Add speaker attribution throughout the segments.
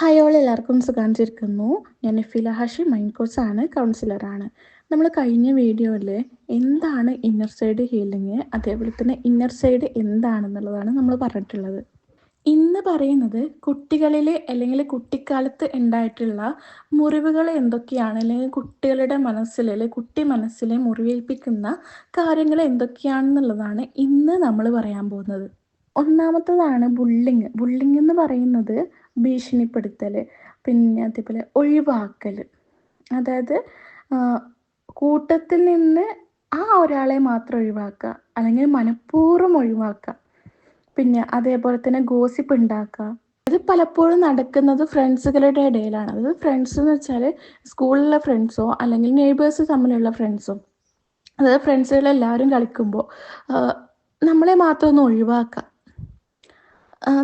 Speaker 1: Hi all എല്ലാവർക്കും സുഖാണ്ടിരിക്കുന്നു. ഞാൻ നഫീല ഹാഷി, mind കോച്ചാണ്, കൗൺസിലറാണ്. നമ്മൾ കഴിഞ്ഞ വീഡിയോയിൽ എന്താണ് ഇന്നർ സൈഡ് ഹീലിംഗ്, അതേപോലെ തന്നെ ഇന്നർ സൈഡ് എന്താണെന്നുള്ളതാണ് നമ്മൾ പറഞ്ഞിട്ടുള്ളത്. ഇന്ന് പറയുന്നത് കുട്ടികളിൽ അല്ലെങ്കിൽ കുട്ടിക്കാലത്ത് ഉണ്ടായിട്ടുള്ള മുറിവുകൾ എന്തൊക്കെയാണ്, അല്ലെങ്കിൽ കുട്ടികളുടെ മനസ്സിൽ അല്ലെങ്കിൽ കുട്ടി മനസ്സിലെ മുറിവേൽപ്പിക്കുന്ന കാര്യങ്ങൾ എന്തൊക്കെയാണെന്നുള്ളതാണ് ഇന്ന് നമ്മൾ പറയാൻ പോകുന്നത്. ഒന്നാമത്തതാണ് ബുള്ളിങ്. ബുള്ളിങ് എന്ന് പറയുന്നത് ഭീഷണിപ്പെടുത്തൽ, പിന്നെ അതേപോലെ ഒഴിവാക്കൽ. അതായത് കൂട്ടത്തിൽ നിന്ന് ആ ഒരാളെ മാത്രം ഒഴിവാക്കുക, അല്ലെങ്കിൽ മനഃപൂർവ്വം ഒഴിവാക്കുക. പിന്നെ അതേപോലെ തന്നെ ഗോസിപ്പ് ഉണ്ടാക്കുക. അത് പലപ്പോഴും നടക്കുന്നത് ഫ്രണ്ട്സുകളുടെ ഇടയിലാണ്. അതായത് ഫ്രണ്ട്സ് എന്ന് വെച്ചാൽ സ്കൂളിലെ ഫ്രണ്ട്സോ അല്ലെങ്കിൽ നെയ്ബേഴ്സ് തമ്മിലുള്ള ഫ്രണ്ട്സോ. അതായത് ഫ്രണ്ട്സുകളെല്ലാവരും കളിക്കുമ്പോൾ നമ്മളെ മാത്രം ഒന്ന് ഒഴിവാക്കുക.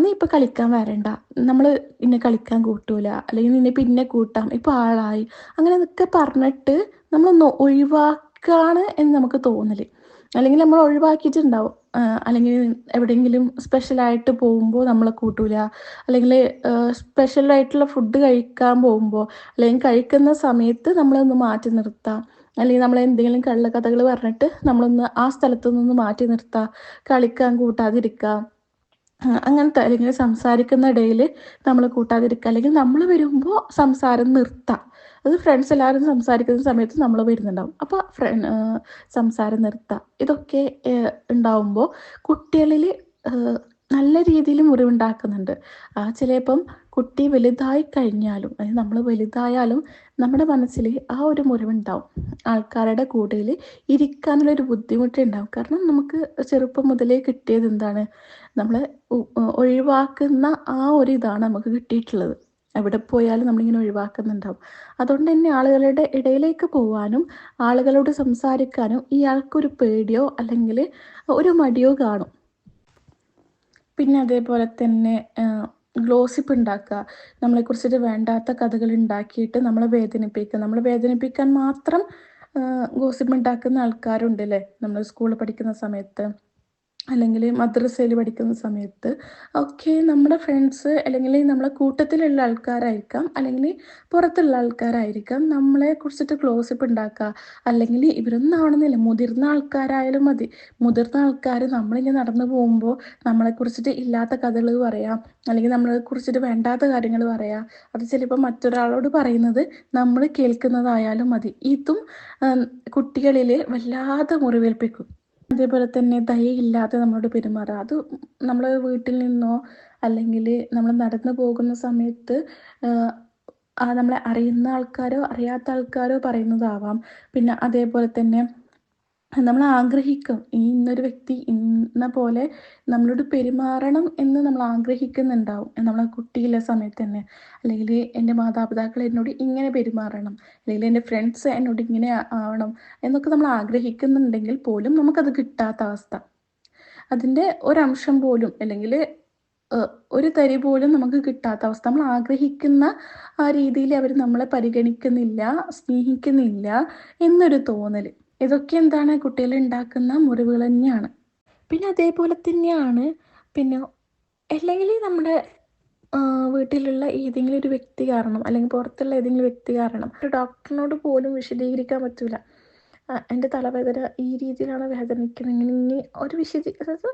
Speaker 1: നീ ഇപ്പോൾ കളിക്കാൻ വരണ്ട, നമ്മൾ നിന്നെ കളിക്കാൻ കൂട്ടൂല, അല്ലെങ്കിൽ നിന്നെ പിന്നെ കൂട്ടാം, ഇപ്പോൾ ആളായി, അങ്ങനെ ഇതൊക്കെ പറഞ്ഞിട്ട് നമ്മളൊന്ന് ഒഴിവാക്കാണ് എന്ന് നമുക്ക് തോന്നൽ. അല്ലെങ്കിൽ നമ്മൾ ഒഴിവാക്കിയിട്ടുണ്ടാവും. അല്ലെങ്കിൽ എവിടെയെങ്കിലും സ്പെഷ്യലായിട്ട് പോകുമ്പോൾ നമ്മളെ കൂട്ടൂല, അല്ലെങ്കിൽ സ്പെഷ്യലായിട്ടുള്ള ഫുഡ് കഴിക്കാൻ പോകുമ്പോൾ അല്ലെങ്കിൽ കഴിക്കുന്ന സമയത്ത് നമ്മളൊന്ന് മാറ്റി നിർത്താം, അല്ലെങ്കിൽ നമ്മൾ എന്തെങ്കിലും കള്ളക്കഥകൾ പറഞ്ഞിട്ട് നമ്മളൊന്ന് ആ സ്ഥലത്തു നിന്ന് മാറ്റി നിർത്താം, കളിക്കാൻ കൂട്ടാതിരിക്കുക. അങ്ങനത്തെ, അല്ലെങ്കിൽ സംസാരിക്കുന്ന ഇടയിൽ നമ്മൾ കൂട്ടാതിരിക്കുക, അല്ലെങ്കിൽ നമ്മൾ വരുമ്പോൾ സംസാരം നിർത്താം. അത് ഫ്രണ്ട്സ് എല്ലാവരും സംസാരിക്കുന്ന സമയത്ത് നമ്മൾ വരുന്നുണ്ടാവും, അപ്പോൾ സംസാരം നിർത്താം. ഇതൊക്കെ ഉണ്ടാവുമ്പോൾ കുട്ടികളിൽ നല്ല രീതിയിൽ മുറിവുണ്ടാക്കുന്നുണ്ട്. ചിലപ്പം കുട്ടി വലുതായി കഴിഞ്ഞാലും, അതായത് നമ്മൾ വലുതായാലും നമ്മുടെ മനസ്സിൽ ആ ഒരു മുറിവുണ്ടാവും. ആൾക്കാരുടെ കൂടെയിൽ ഇരിക്കാനുള്ളൊരു ബുദ്ധിമുട്ടുണ്ടാവും. കാരണം നമുക്ക് ചെറുപ്പം മുതലേ കിട്ടിയത് എന്താണ്, നമ്മൾ ഒഴിവാക്കുന്ന ആ ഒരു ഇതാണ് നമുക്ക് കിട്ടിയിട്ടുള്ളത്. എവിടെ പോയാലും നമ്മളിങ്ങനെ ഒഴിവാക്കുന്നുണ്ടാവും. അതുകൊണ്ട് തന്നെ ആളുകളുടെ ഇടയിലേക്ക് പോകാനും ആളുകളോട് സംസാരിക്കാനും ഇയാൾക്കൊരു പേടിയോ അല്ലെങ്കിൽ ഒരു മടിയോ കാണും. പിന്നെ അതേപോലെ തന്നെ ഗ്ലോസിപ്പ് ഉണ്ടാക്കുക, നമ്മളെക്കുറിച്ചിട്ട് വേണ്ടാത്ത കഥകൾ ഉണ്ടാക്കിയിട്ട് നമ്മളെ വേദനിപ്പിക്കുക. നമ്മളെ വേദനിപ്പിക്കാൻ മാത്രം ഗോസിപ്പ് ഉണ്ടാക്കുന്ന ആൾക്കാരുണ്ട് അല്ലേ, നമ്മൾ സ്കൂളിൽ പഠിക്കുന്ന സമയത്ത് അല്ലെങ്കിൽ മദ്രസയിൽ പഠിക്കുന്ന സമയത്ത് ഒക്കെ. നമ്മുടെ ഫ്രണ്ട്സ് അല്ലെങ്കിൽ നമ്മളെ കൂട്ടത്തിലുള്ള ആൾക്കാരായിരിക്കാം, അല്ലെങ്കിൽ പുറത്തുള്ള ആൾക്കാരായിരിക്കാം നമ്മളെ കുറിച്ചിട്ട് ക്ലോസിപ്പ് ഉണ്ടാക്കുക. അല്ലെങ്കിൽ ഇവരൊന്നും ആവണമെന്നില്ല, മുതിർന്ന ആൾക്കാരായാലും മതി. മുതിർന്ന ആൾക്കാർ നമ്മളിങ്ങനെ നടന്നു പോകുമ്പോൾ നമ്മളെക്കുറിച്ചിട്ട് ഇല്ലാത്ത കഥകൾ പറയാം, അല്ലെങ്കിൽ നമ്മളെ കുറിച്ചിട്ട് വേണ്ടാത്ത കാര്യങ്ങൾ പറയാം. അത് ചിലപ്പോൾ മറ്റൊരാളോട് പറയുന്നത് നമ്മൾ കേൾക്കുന്നതായാലും മതി. ഇതും കുട്ടികളിൽ വല്ലാതെ മുറിവേൽപ്പിക്കും. അതേപോലെ തന്നെ ദയയില്ലാതെ നമ്മളോട് പെരുമാറുക. അത് നമ്മൾ വീട്ടിൽ നിന്നോ അല്ലെങ്കിൽ നമ്മൾ നടന്നു പോകുന്ന സമയത്ത് നമ്മളെ അറിയുന്ന ആൾക്കാരോ അറിയാത്ത ആൾക്കാരോ പറയുന്നതാവാം. പിന്നെ അതേപോലെ തന്നെ നമ്മൾ ആഗ്രഹിക്കും ഈ ഇന്നൊരു വ്യക്തി ഇന്ന പോലെ നമ്മളോട് പെരുമാറണം എന്ന് നമ്മൾ ആഗ്രഹിക്കുന്നുണ്ടാവും, നമ്മളെ കുട്ടിയുള്ള സമയത്ത് തന്നെ. അല്ലെങ്കിൽ എൻ്റെ മാതാപിതാക്കൾ എന്നോട് ഇങ്ങനെ പെരുമാറണം, അല്ലെങ്കിൽ എൻ്റെ ഫ്രണ്ട്സ് എന്നോട് ഇങ്ങനെ ആവണം എന്നൊക്കെ നമ്മൾ ആഗ്രഹിക്കുന്നുണ്ടെങ്കിൽ പോലും നമുക്കത് കിട്ടാത്ത അവസ്ഥ. അതിൻ്റെ ഒരംശം പോലും, അല്ലെങ്കിൽ ഒരു തരി പോലും നമുക്ക് കിട്ടാത്ത അവസ്ഥ. നമ്മൾ ആഗ്രഹിക്കുന്ന ആ രീതിയിൽ അവർ നമ്മളെ പരിഗണിക്കുന്നില്ല, സ്നേഹിക്കുന്നില്ല എന്നൊരു തോന്നൽ. ഇതൊക്കെ എന്താണ്, കുട്ടികൾ ഉണ്ടാക്കുന്ന മുറിവുകൾ തന്നെയാണ്. പിന്നെ അതേപോലെ തന്നെയാണ് പിന്നെ അല്ലെങ്കിൽ നമ്മുടെ വീട്ടിലുള്ള ഏതെങ്കിലും ഒരു വ്യക്തി കാരണം, അല്ലെങ്കിൽ പുറത്തുള്ള ഏതെങ്കിലും വ്യക്തി കാരണം ഒരു ഡോക്ടറിനോട് പോലും വിശദീകരിക്കാൻ പറ്റില്ല. എൻ്റെ തലവേദന ഈ രീതിയിലാണ് വേദനിക്കുന്നതെങ്കിൽ ഇനി ഒരു അതായത്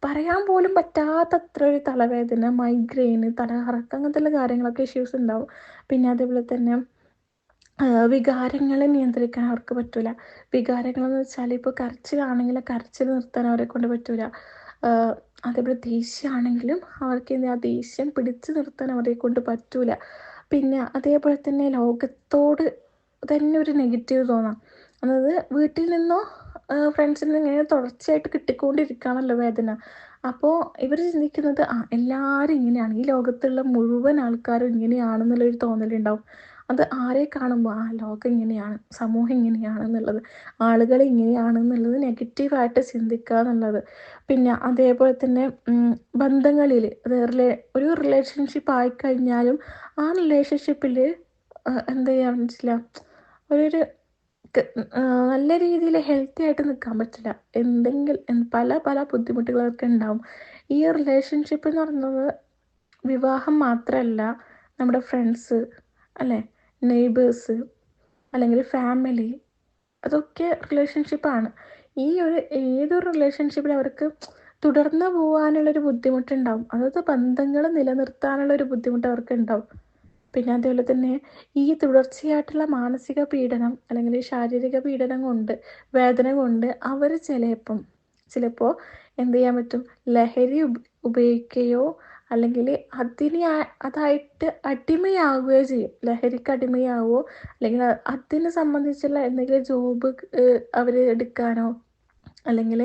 Speaker 1: പറയാൻ പോലും പറ്റാത്തത്ര ഒരു തലവേദന, മൈഗ്രെയിന്, തലകറക്കം, അങ്ങനത്തെ കാര്യങ്ങളൊക്കെ ഇഷ്യൂസ് ഉണ്ടാവും. പിന്നെ അതേപോലെ തന്നെ വികാരങ്ങളെ നിയന്ത്രിക്കാൻ അവർക്ക് പറ്റില്ല. വികാരങ്ങളെന്ന് വെച്ചാൽ ഇപ്പോൾ കരച്ചിലാണെങ്കിൽ കരച്ചിൽ നിർത്താൻ അവരെ കൊണ്ട് പറ്റില്ല. അതേപോലെ ദേഷ്യമാണെങ്കിലും അവർക്ക് ആ ദേഷ്യം പിടിച്ചു നിർത്താൻ അവരെ കൊണ്ട് പറ്റില്ല. പിന്നെ അതേപോലെ തന്നെ ലോകത്തോട് തന്നെ ഒരു നെഗറ്റീവ് തോന്നാം. അതായത് വീട്ടിൽ നിന്നോ ഫ്രണ്ട്സിൽ നിന്നോ ഇങ്ങനെ തുടർച്ചയായിട്ട് കിട്ടിക്കൊണ്ടിരിക്കുകയാണല്ലോ വേദന. അപ്പോൾ ഇവർ ചിന്തിക്കുന്നത് എല്ലാവരും ഇങ്ങനെയാണ്, ഈ ലോകത്തുള്ള മുഴുവൻ ആൾക്കാരും ഇങ്ങനെയാണെന്നുള്ളൊരു തോന്നലുണ്ടാവും. അത് ആരെ കാണുമ്പോൾ ലോകം ഇങ്ങനെയാണ്, സമൂഹം ഇങ്ങനെയാണെന്നുള്ളത്, ആളുകൾ ഇങ്ങനെയാണെന്നുള്ളത് നെഗറ്റീവായിട്ട് ചിന്തിക്കുക എന്നുള്ളത്. പിന്നെ അതേപോലെ തന്നെ ബന്ധങ്ങളിൽ ഒരു റിലേഷൻഷിപ്പ് ആയിക്കഴിഞ്ഞാലും ആ റിലേഷൻഷിപ്പിൽ എന്താ ചെയ്യാൻ പറ്റില്ല, ഒരു നല്ല രീതിയിൽ ഹെൽത്തി ആയിട്ട് നിൽക്കാൻ പറ്റില്ല. എന്തെങ്കിലും പല പല ബുദ്ധിമുട്ടുകളൊക്കെ ഉണ്ടാവും. ഈ റിലേഷൻഷിപ്പ് എന്ന് പറയുന്നത് വിവാഹം മാത്രമല്ല, നമ്മുടെ ഫ്രണ്ട്സ്, അല്ലേ, നെയ്ബേഴ്സ്, അല്ലെങ്കിൽ ഫാമിലി, അതൊക്കെ റിലേഷൻഷിപ്പാണ്. ഈ ഒരു ഏതൊരു റിലേഷൻഷിപ്പിൽ അവർക്ക് തുടർന്ന് പോകാനുള്ളൊരു ബുദ്ധിമുട്ടുണ്ടാവും. അതായത് ബന്ധങ്ങൾ നിലനിർത്താനുള്ളൊരു ബുദ്ധിമുട്ട് അവർക്ക് ഉണ്ടാവും. പിന്നെ അതേപോലെ തന്നെ ഈ തുടർച്ചയായിട്ടുള്ള മാനസിക പീഡനം അല്ലെങ്കിൽ ശാരീരിക പീഡനം കൊണ്ട്, വേദന കൊണ്ട് അവർ ചിലപ്പോൾ എന്ത് ചെയ്യാൻ പറ്റും, ലഹരി ഉപയോഗിക്കുകയോ അല്ലെങ്കിൽ അതായിട്ട് അടിമയാവുകയോ ചെയ്യും. ലഹരിക്ക് അടിമയാവുകയോ അല്ലെങ്കിൽ അതിനെ സംബന്ധിച്ചുള്ള എന്തെങ്കിലും ജോബ് അവർ എടുക്കാനോ അല്ലെങ്കിൽ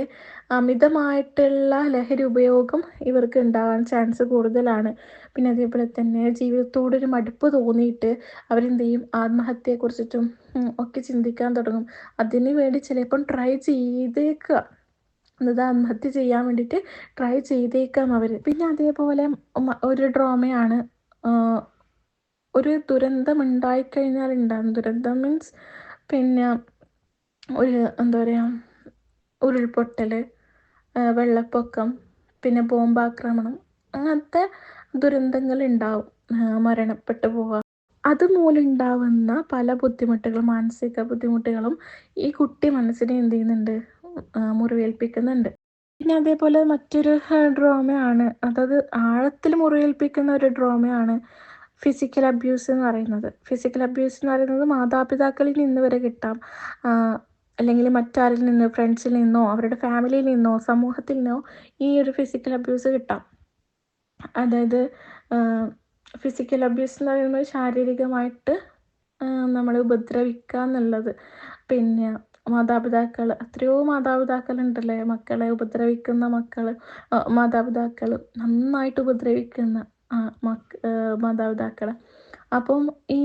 Speaker 1: അമിതമായിട്ടുള്ള ലഹരി ഉപയോഗം ഇവർക്ക് ഉണ്ടാകാൻ ചാൻസ് കൂടുതലാണ്. പിന്നെ അതേപോലെ തന്നെ ജീവിതത്തോടൊരു മടുപ്പ് തോന്നിയിട്ട് അവരെന്ത് ചെയ്യും, ആത്മഹത്യയെക്കുറിച്ചിട്ടും ഒക്കെ ചിന്തിക്കാൻ തുടങ്ങും. അതിന് വേണ്ടി ചിലപ്പം ട്രൈ ചെയ്തേക്കുക, എന്നത് ആത്മഹത്യ ചെയ്യാൻ വേണ്ടിയിട്ട് ട്രൈ ചെയ്തേക്കാം അവർ. പിന്നെ അതേപോലെ ഒരു ഡ്രാമയാണ് ഒരു ദുരന്തം ഉണ്ടായിക്കഴിഞ്ഞാൽ ഉണ്ടാകും. ദുരന്തം മീൻസ് പിന്നെ ഒരു എന്താ പറയുക, ഉരുൾപൊട്ടൽ, വെള്ളപ്പൊക്കം, പിന്നെ ബോംബാക്രമണം, അങ്ങനത്തെ ദുരന്തങ്ങൾ ഉണ്ടാവും, മരണപ്പെട്ടു പോവുക. അതുമൂലം ഉണ്ടാവുന്ന പല ബുദ്ധിമുട്ടുകളും, മാനസിക ബുദ്ധിമുട്ടുകളും ഈ കുട്ടി മനസ്സിനെ എന്ത് ചെയ്യുന്നുണ്ട്, മുറിവേൽപ്പിക്കുന്നുണ്ട്. പിന്നെ അതേപോലെ മറ്റൊരു ഡ്രോമയാണ്, അതായത് ആഴത്തിൽ മുറിവേൽപ്പിക്കുന്ന ഒരു ഡ്രോമയാണ് ഫിസിക്കൽ അബ്യൂസ് എന്ന് പറയുന്നത്. ഫിസിക്കൽ അബ്യൂസ് എന്ന് പറയുന്നത് മാതാപിതാക്കളിൽ നിന്ന് വരെ കിട്ടാം, അല്ലെങ്കിൽ മറ്റാരിൽ നിന്ന്, ഫ്രണ്ട്സിൽ നിന്നോ അവരുടെ ഫാമിലിയിൽ നിന്നോ സമൂഹത്തിൽ നിന്നോ ഈ ഒരു ഫിസിക്കൽ അബ്യൂസ് കിട്ടാം. അതായത് ഫിസിക്കൽ അബ്യൂസ് എന്ന് പറയുന്നത് ശാരീരികമായിട്ട് നമ്മൾ ഉപദ്രവിക്കുക എന്നുള്ളത്. പിന്നെ എത്രയോ മാതാപിതാക്കളുണ്ടല്ലേ, മക്കളെ ഉപദ്രവിക്കുന്ന മാതാപിതാക്കൾ, നന്നായിട്ട് ഉപദ്രവിക്കുന്ന മാതാപിതാക്കൾ. അപ്പം ഈ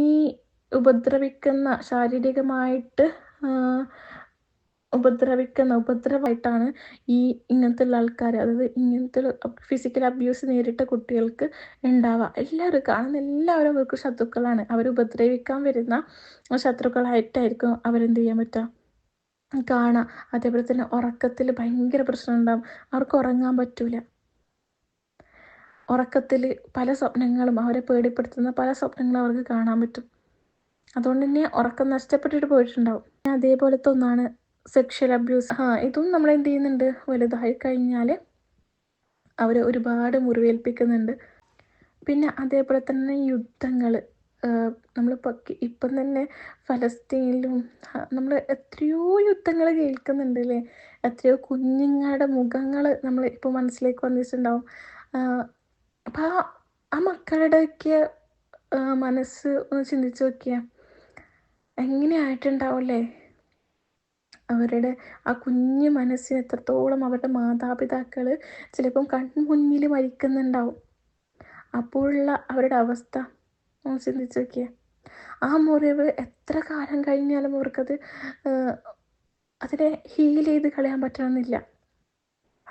Speaker 1: ഉപദ്രവിക്കുന്ന, ശാരീരികമായിട്ട് ഉപദ്രവമായിട്ടാണ് ഇങ്ങനത്തുള്ള ആൾക്കാർ, അതായത് ഇങ്ങനത്തെ ഫിസിക്കൽ അബ്യൂസ് നേരിട്ട കുട്ടികൾക്ക് ഉണ്ടാവുക. കാണുന്ന എല്ലാവരും അവർക്ക് ശത്രുക്കളാണ്. അവർ ഉപദ്രവിക്കാൻ വരുന്ന ശത്രുക്കളായിട്ടായിരിക്കും അവരെന്ത് ചെയ്യാൻ പറ്റുക, കാണാം. അതേപോലെ തന്നെ ഉറക്കത്തിൽ ഭയങ്കര പ്രശ്നം ഉണ്ടാകും. അവർക്ക് ഉറങ്ങാൻ പറ്റൂല. ഉറക്കത്തിൽ പല സ്വപ്നങ്ങളും, അവരെ പേടിപ്പെടുത്തുന്ന പല സ്വപ്നങ്ങളും അവർക്ക് കാണാൻ പറ്റും. അതുകൊണ്ട് തന്നെ ഉറക്കം നഷ്ടപ്പെട്ടിട്ട് പോയിട്ടുണ്ടാവും. അതേപോലത്തെ ഒന്നാണ് സെക്ഷൽ അബ്യൂസ്. ഇതും നമ്മൾ എന്ത് ചെയ്യുന്നുണ്ട്, വലുതായി കഴിഞ്ഞാൽ അവർ ഒരുപാട് മുറിവേൽപ്പിക്കുന്നുണ്ട്. പിന്നെ അതേപോലെ തന്നെ യുദ്ധങ്ങൾ, നമ്മളിപ്പോൾ ഇപ്പം തന്നെ ഫലസ്തീനിലും നമ്മൾ എത്രയോ യുദ്ധങ്ങൾ കേൾക്കുന്നുണ്ട് അല്ലേ. എത്രയോ കുഞ്ഞുങ്ങളുടെ മുഖങ്ങൾ നമ്മൾ ഇപ്പോൾ മനസ്സിലേക്ക് വന്നിട്ടുണ്ടാവും. അപ്പോൾ ആ മക്കളുടെയൊക്കെ മനസ്സ് ഒന്ന് ചിന്തിച്ച് നോക്കിയാൽ എങ്ങനെയായിട്ടുണ്ടാവില്ലേ. അവരുടെ ആ കുഞ്ഞു മനസ്സിന് എത്രത്തോളം അവരുടെ മാതാപിതാക്കൾ ചിലപ്പം കൺമുന്നിൽ മരിക്കുന്നുണ്ടാവും. അപ്പോഴുള്ള അവരുടെ അവസ്ഥ ചിന്തിച്ച് നോക്കിയേ. ആ മുറിവ് എത്ര കാലം കഴിഞ്ഞാലും അവർക്കത് അതിനെ ഹീൽ ചെയ്ത് കളയാൻ പറ്റണമെന്നില്ല.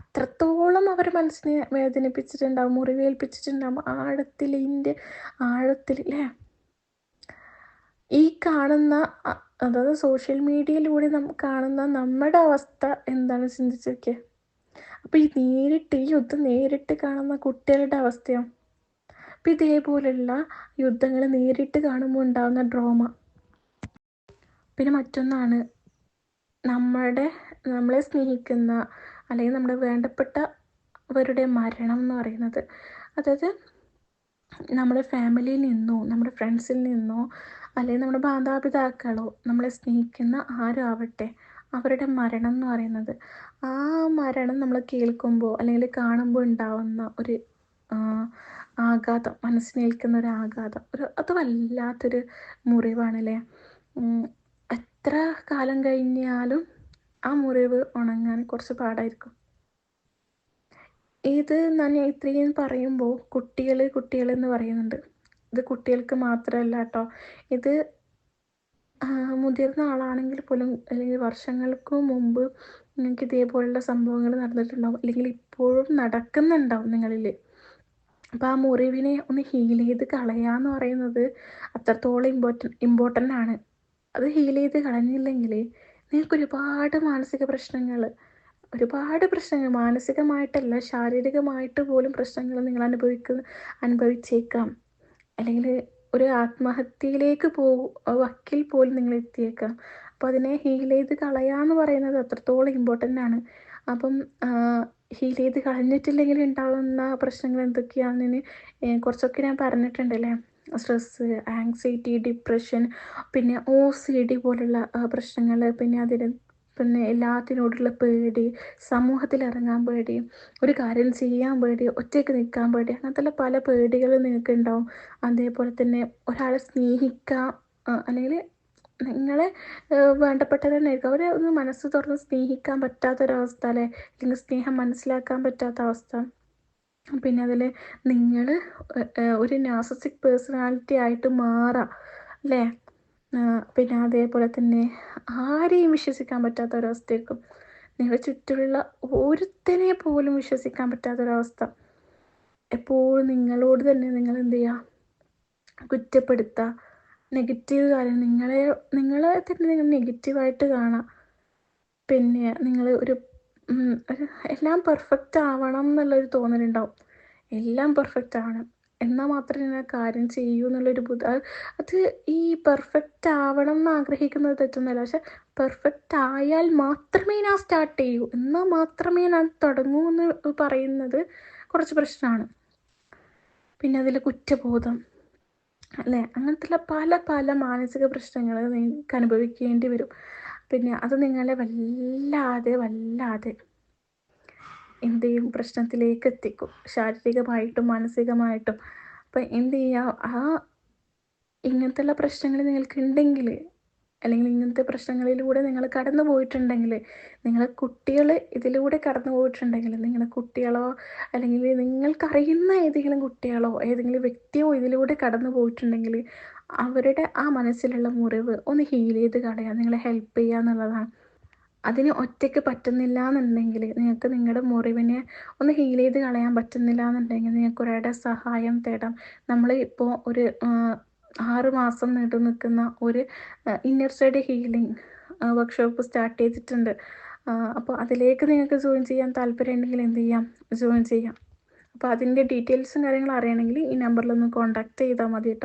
Speaker 1: അത്രത്തോളം അവർ മനസ്സിനെ വേദനിപ്പിച്ചിട്ടുണ്ടാവും, മുറിവേൽപ്പിച്ചിട്ടുണ്ടാവും, ആഴത്തിൽ അല്ലേ. ഈ കാണുന്ന, അതായത് സോഷ്യൽ മീഡിയയിലൂടെ കാണുന്ന നമ്മുടെ അവസ്ഥ എന്താണ് ചിന്തിച്ച് നോക്കിയേ. അപ്പോൾ ഈ യുദ്ധം നേരിട്ട് കാണുന്ന കുട്ടികളുടെ അവസ്ഥയോ. അപ്പം ഇതേപോലുള്ള യുദ്ധങ്ങൾ നേരിട്ട് കാണുമ്പോൾ ഉണ്ടാകുന്ന ഡ്രോമ. പിന്നെ മറ്റൊന്നാണ് നമ്മളെ സ്നേഹിക്കുന്ന അല്ലെങ്കിൽ നമ്മുടെ വേണ്ടപ്പെട്ടവരുടെ മരണം എന്ന് പറയുന്നത്. അതായത് നമ്മുടെ ഫാമിലിയിൽ നിന്നോ നമ്മുടെ ഫ്രണ്ട്സിൽ നിന്നോ അല്ലെങ്കിൽ നമ്മുടെ മാതാപിതാക്കളോ നമ്മളെ സ്നേഹിക്കുന്ന ആരും ആവട്ടെ, അവരുടെ മരണം എന്ന് പറയുന്നത്, ആ മരണം നമ്മൾ കേൾക്കുമ്പോൾ അല്ലെങ്കിൽ കാണുമ്പോൾ ഉണ്ടാവുന്ന ഒരു ആഘാതം, മനസ്സിനേൽക്കുന്ന ഒരു ആഘാതം, അത് വല്ലാത്തൊരു മുറിവാണല്ലേ. എത്ര കാലം കഴിഞ്ഞാലും ആ മുറിവ് ഉണങ്ങാൻ കുറച്ച് പാടായിരിക്കും. ഇത് ഞാൻ ഇത്രയും പറയുമ്പോൾ കുട്ടികൾ എന്ന് പറയുന്നുണ്ട്. ഇത് കുട്ടികൾക്ക് മാത്രമല്ല കേട്ടോ, ഇത് മുതിർന്ന ആളാണെങ്കിൽ പോലും, അല്ലെങ്കിൽ വർഷങ്ങൾക്ക് മുമ്പ് നിങ്ങൾക്ക് ഇതേപോലുള്ള സംഭവങ്ങൾ നടന്നിട്ടുണ്ടാവും, അല്ലെങ്കിൽ ഇപ്പോഴും നടക്കുന്നുണ്ടാവും നിങ്ങളിൽ. അപ്പോൾ ആ മുറിവിനെ ഒന്ന് ഹീൽ ചെയ്ത് കളയാന്ന് പറയുന്നത് അത്രത്തോളം ഇമ്പോർട്ടൻ്റ് ആണ്. അത് ഹീൽ ചെയ്ത് കളഞ്ഞില്ലെങ്കിൽ നിങ്ങൾക്ക് ഒരുപാട് പ്രശ്നങ്ങൾ, മാനസികമായിട്ടല്ല ശാരീരികമായിട്ട് പോലും പ്രശ്നങ്ങൾ നിങ്ങൾ അനുഭവിച്ചേക്കാം. അല്ലെങ്കിൽ ഒരു ആത്മഹത്യയിലേക്ക് വക്കിൽ പോലും നിങ്ങൾ എത്തിയേക്കാം. അപ്പോൾ അതിനെ ഹീൽ ചെയ്ത് കളയാന്ന് പറയുന്നത് അത്രത്തോളം ഇമ്പോർട്ടൻ്റ് ആണ്. അപ്പം ഹീൽ ചെയ്ത് കളഞ്ഞിട്ടില്ലെങ്കിൽ ഉണ്ടാകുന്ന പ്രശ്നങ്ങൾ എന്തൊക്കെയാണെന്ന് കുറച്ചൊക്കെ ഞാൻ പറഞ്ഞിട്ടുണ്ടല്ലേ. സ്ട്രെസ്സ്, ആങ്സൈറ്റി, ഡിപ്രഷൻ, പിന്നെ OCD പോലുള്ള പ്രശ്നങ്ങൾ, പിന്നെ എല്ലാത്തിനോടുള്ള പേടി, സമൂഹത്തിൽ ഇറങ്ങാൻ പേടി, ഒരു കാര്യം ചെയ്യാൻ പേടി, ഒറ്റയ്ക്ക് നിൽക്കാൻ പേടി, അങ്ങനത്തെ പല പേടികളും നിങ്ങൾക്ക് ഉണ്ടാവും. അതേപോലെ തന്നെ ഒരാളെ സ്നേഹിക്കുക, അല്ലെങ്കിൽ നിങ്ങളെ വേണ്ടപ്പെട്ടത് തന്നെ ആയിരിക്കും, അവരെ ഒന്ന് മനസ്സ് തുറന്ന് സ്നേഹിക്കാൻ പറ്റാത്തൊരവസ്ഥ അല്ലേ, അല്ലെങ്കിൽ സ്നേഹം മനസ്സിലാക്കാൻ പറ്റാത്ത അവസ്ഥ. പിന്നെ അതിൽ നിങ്ങൾ ഒരു നാർസിസിക് പേഴ്സണാലിറ്റി ആയിട്ട് മാറാം അല്ലേ. പിന്നെ അതേപോലെ തന്നെ ആരെയും വിശ്വസിക്കാൻ പറ്റാത്ത ഒരവസ്ഥയായിരിക്കും. നിങ്ങളുടെ ചുറ്റുമുള്ള ഒരുത്തനെ പോലും വിശ്വസിക്കാൻ പറ്റാത്തൊരവസ്ഥ. എപ്പോഴും നിങ്ങളോട് തന്നെ നിങ്ങൾ എന്ത് ചെയ്യുക, കുറ്റപ്പെടുത്തുക, നെഗറ്റീവ് കാര്യം നിങ്ങളെ തന്നെ നിങ്ങൾ നെഗറ്റീവായിട്ട് കാണാം. പിന്നെ നിങ്ങൾ ഒരു എല്ലാം പെർഫെക്റ്റ് ആവണം എന്നുള്ളൊരു തോന്നലുണ്ടാവും. എല്ലാം പെർഫെക്റ്റ് ആവണം എന്നാൽ മാത്രമേ ഞാൻ കാര്യം ചെയ്യൂ എന്നുള്ളൊരു അത് ഈ പെർഫെക്റ്റ് ആവണം എന്ന് ആഗ്രഹിക്കുന്നത് തെറ്റൊന്നുമല്ല. പക്ഷെ പെർഫെക്റ്റ് ആയാൽ മാത്രമേ ഞാൻ സ്റ്റാർട്ട് ചെയ്യൂ, എന്നാൽ മാത്രമേ ഞാൻ തുടങ്ങൂ എന്ന് പറയുന്നത് കുറച്ച് പ്രശ്നമാണ്. പിന്നെ അതിൽ കുറ്റബോധം അല്ലേ, അങ്ങനത്തെ പല പല മാനസിക പ്രശ്നങ്ങൾ നിങ്ങൾക്ക് അനുഭവിക്കേണ്ടി വരും. പിന്നെ അത് നിങ്ങളെ വല്ലാതെ എന്ത് ചെയ്യും, പ്രശ്നത്തിലേക്ക് എത്തിക്കും, ശാരീരികമായിട്ടും മാനസികമായിട്ടും. അപ്പം എന്ത് ചെയ്യുക, ഇങ്ങനത്തെ പ്രശ്നങ്ങൾ നിങ്ങൾക്ക് ഉണ്ടെങ്കിൽ, അല്ലെങ്കിൽ ഇങ്ങനത്തെ പ്രശ്നങ്ങളിലൂടെ നിങ്ങൾ കടന്നു പോയിട്ടുണ്ടെങ്കിൽ, നിങ്ങളെ കുട്ടികൾ ഇതിലൂടെ കടന്നു പോയിട്ടുണ്ടെങ്കിൽ, നിങ്ങളുടെ കുട്ടികളോ അല്ലെങ്കിൽ നിങ്ങൾക്കറിയുന്ന ഏതെങ്കിലും കുട്ടികളോ ഏതെങ്കിലും വ്യക്തിയോ ഇതിലൂടെ കടന്നു പോയിട്ടുണ്ടെങ്കിൽ, അവരുടെ ആ മനസ്സിലുള്ള മുറിവ് ഒന്ന് ഹീൽ ചെയ്ത് കളയാൻ നിങ്ങളെ ഹെൽപ്പ് ചെയ്യുക എന്നുള്ളതാണ്. അതിന് ഒറ്റയ്ക്ക് പറ്റുന്നില്ല എന്നുണ്ടെങ്കിൽ, നിങ്ങൾക്ക് നിങ്ങളുടെ മുറിവിനെ ഒന്ന് ഹീൽ ചെയ്ത് കളയാൻ പറ്റുന്നില്ല എന്നുണ്ടെങ്കിൽ, നിങ്ങൾക്ക് ഒരാളുടെ സഹായം തേടാം. നമ്മൾ ഇപ്പോൾ ഒരു 6 മാസം നീണ്ടു നിൽക്കുന്ന ഒരു inner side healing workshop start ചെയ്തിട്ടുണ്ട്. അപ്പോൾ അതിലേക്ക് നിങ്ങൾക്ക് ജോയിൻ ചെയ്യാൻ താല്പര്യം ഉണ്ടെങ്കിൽ എന്ത് ചെയ്യാം, ജോയിൻ ചെയ്യാം. അപ്പോൾ അതിൻ്റെ ഡീറ്റെയിൽസും കാര്യങ്ങളും അറിയണമെങ്കിൽ ഈ നമ്പറിലൊന്ന് കോൺടാക്റ്റ് ചെയ്താൽ മതി കേട്ടോ.